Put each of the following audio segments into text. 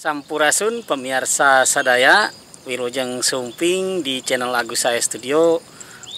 Sampurasun pemirsa sadaya, Wilujeng Sumping di channel Agus Saya Studio,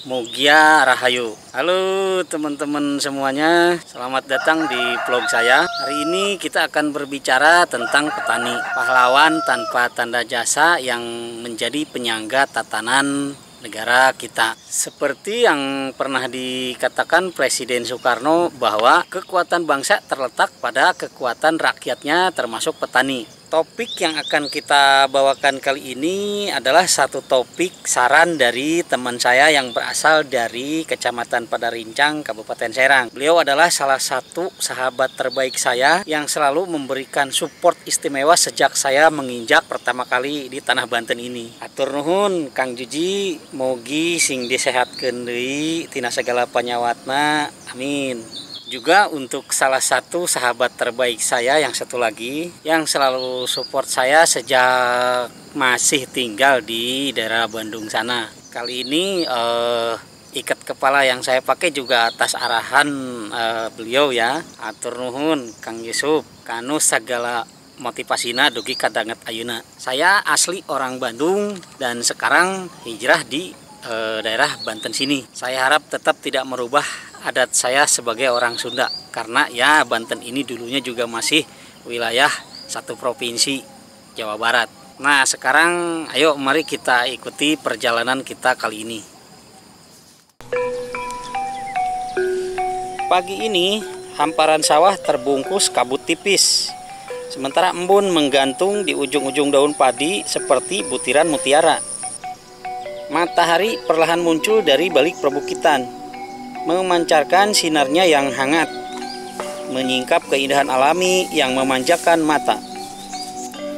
Mugia Rahayu. Halo teman-teman semuanya, selamat datang di vlog saya. Hari ini kita akan berbicara tentang petani, pahlawan tanpa tanda jasa yang menjadi penyangga tatanan negara kita. Seperti yang pernah dikatakan Presiden Soekarno bahwa kekuatan bangsa terletak pada kekuatan rakyatnya termasuk petani. Topik yang akan kita bawakan kali ini adalah satu topik saran dari teman saya yang berasal dari Kecamatan Padarincang, Kabupaten Serang. Beliau adalah salah satu sahabat terbaik saya yang selalu memberikan support istimewa sejak saya menginjak pertama kali di tanah Banten ini. Atur nuhun Kang Juji, mogi sing disehatkeun deui tina segala panyawatna. Amin. Juga untuk salah satu sahabat terbaik saya yang satu lagi yang selalu support saya sejak masih tinggal di daerah Bandung sana. Kali ini ikat kepala yang saya pakai juga atas arahan beliau ya. Atur nuhun Kang Yusuf kanu sagala motivasina dugi kadanget ayeuna. Saya asli orang Bandung dan sekarang hijrah di daerah Banten sini. Saya harap tetap tidak merubah adat saya sebagai orang Sunda, karena ya Banten ini dulunya juga masih wilayah satu provinsi Jawa Barat. Nah sekarang ayo mari kita ikuti perjalanan kita kali ini. Pagi ini hamparan sawah terbungkus kabut tipis, sementara embun menggantung di ujung-ujung daun padi seperti butiran mutiara. Matahari perlahan muncul dari balik perbukitan, memancarkan sinarnya yang hangat, menyingkap keindahan alami yang memanjakan mata.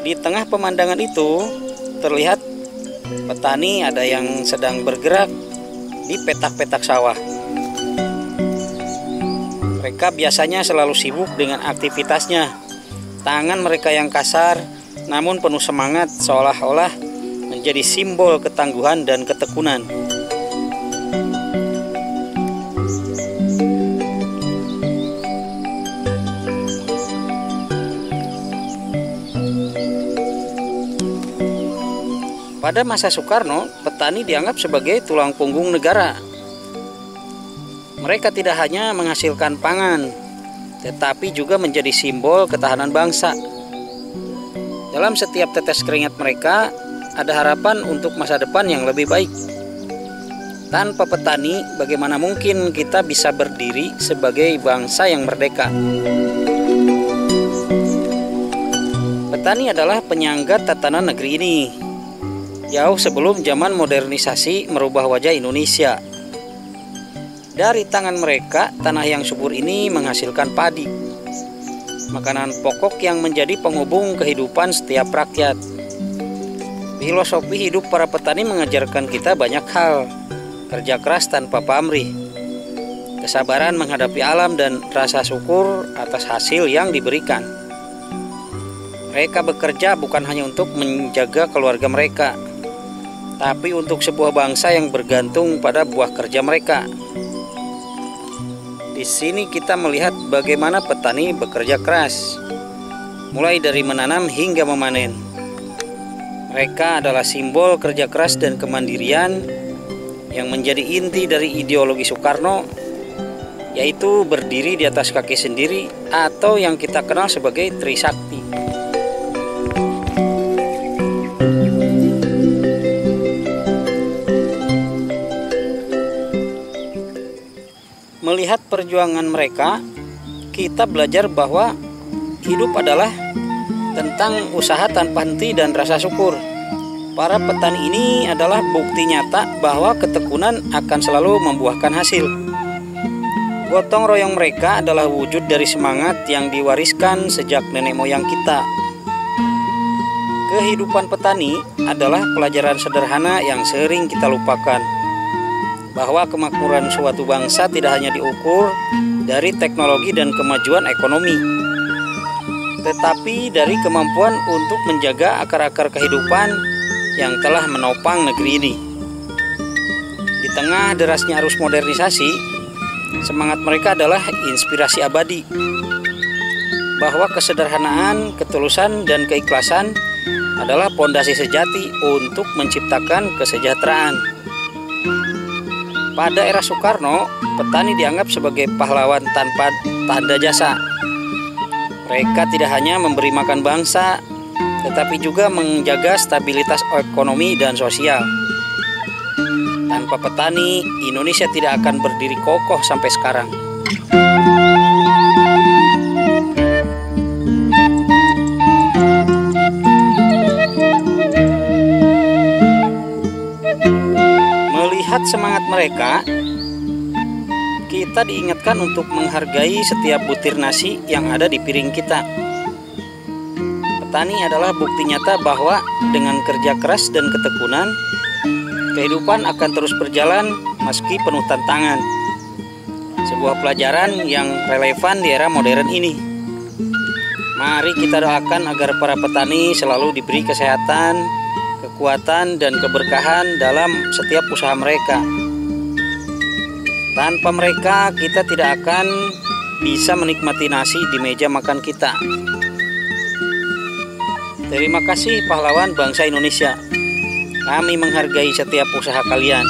Di tengah pemandangan itu, terlihat petani ada yang sedang bergerak di petak-petak sawah. Mereka biasanya selalu sibuk dengan aktivitasnya. Tangan mereka yang kasar, namun penuh semangat, seolah-olah menjadi simbol ketangguhan dan ketekunan. Pada masa Soekarno, petani dianggap sebagai tulang punggung negara. Mereka tidak hanya menghasilkan pangan, tetapi juga menjadi simbol ketahanan bangsa. Dalam setiap tetes keringat mereka, ada harapan untuk masa depan yang lebih baik. Tanpa petani, bagaimana mungkin kita bisa berdiri sebagai bangsa yang merdeka? Petani adalah penyangga tatanan negeri ini, jauh sebelum zaman modernisasi merubah wajah Indonesia. Dari tangan mereka, tanah yang subur ini menghasilkan padi, makanan pokok yang menjadi penghubung kehidupan setiap rakyat. Filosofi hidup para petani mengajarkan kita banyak hal: kerja keras tanpa pamrih, kesabaran menghadapi alam, dan rasa syukur atas hasil yang diberikan. Mereka bekerja bukan hanya untuk menjaga keluarga mereka, tapi untuk sebuah bangsa yang bergantung pada buah kerja mereka. Di sini kita melihat bagaimana petani bekerja keras, mulai dari menanam hingga memanen. Mereka adalah simbol kerja keras dan kemandirian yang menjadi inti dari ideologi Soekarno, yaitu berdiri di atas kaki sendiri atau yang kita kenal sebagai Trisakti. Melihat perjuangan mereka, kita belajar bahwa hidup adalah tentang usaha tanpa henti dan rasa syukur. Para petani ini adalah bukti nyata bahwa ketekunan akan selalu membuahkan hasil. Gotong royong mereka adalah wujud dari semangat yang diwariskan sejak nenek moyang kita. Kehidupan petani adalah pelajaran sederhana yang sering kita lupakan, bahwa kemakmuran suatu bangsa tidak hanya diukur dari teknologi dan kemajuan ekonomi, tetapi dari kemampuan untuk menjaga akar-akar kehidupan yang telah menopang negeri ini. Di tengah derasnya arus modernisasi, semangat mereka adalah inspirasi abadi, bahwa kesederhanaan, ketulusan, dan keikhlasan adalah pondasi sejati untuk menciptakan kesejahteraan. Pada era Soekarno, petani dianggap sebagai pahlawan tanpa tanda jasa. Mereka tidak hanya memberi makan bangsa, tetapi juga menjaga stabilitas ekonomi dan sosial. Tanpa petani, Indonesia tidak akan berdiri kokoh sampai sekarang. Melihat semangat mereka, kita diingatkan untuk menghargai setiap butir nasi yang ada di piring kita. Petani adalah bukti nyata bahwa dengan kerja keras dan ketekunan, kehidupan akan terus berjalan meski penuh tantangan. Sebuah pelajaran yang relevan di era modern ini. Mari kita doakan agar para petani selalu diberi kesehatan, kekuatan, dan keberkahan dalam setiap usaha mereka. Tanpa mereka, kita tidak akan bisa menikmati nasi di meja makan kita. Terima kasih pahlawan bangsa Indonesia. Kami menghargai setiap usaha kalian.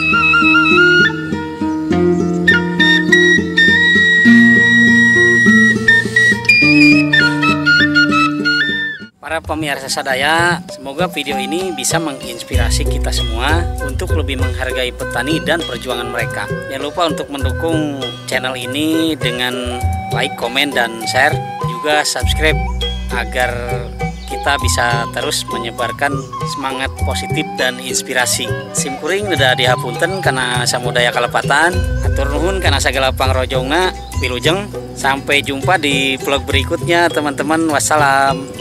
Para pemirsa sadaya, semoga video ini bisa menginspirasi kita semua untuk lebih menghargai petani dan perjuangan mereka. Jangan lupa untuk mendukung channel ini dengan like, komen, dan share. Juga subscribe agar kita bisa terus menyebarkan semangat positif dan inspirasi. Simkuring udah dihapunten karena samudaya kalepatan. Atur nuhun karena sagala pangrojongna wilujeng. Sampai jumpa di vlog berikutnya teman-teman. Wassalam.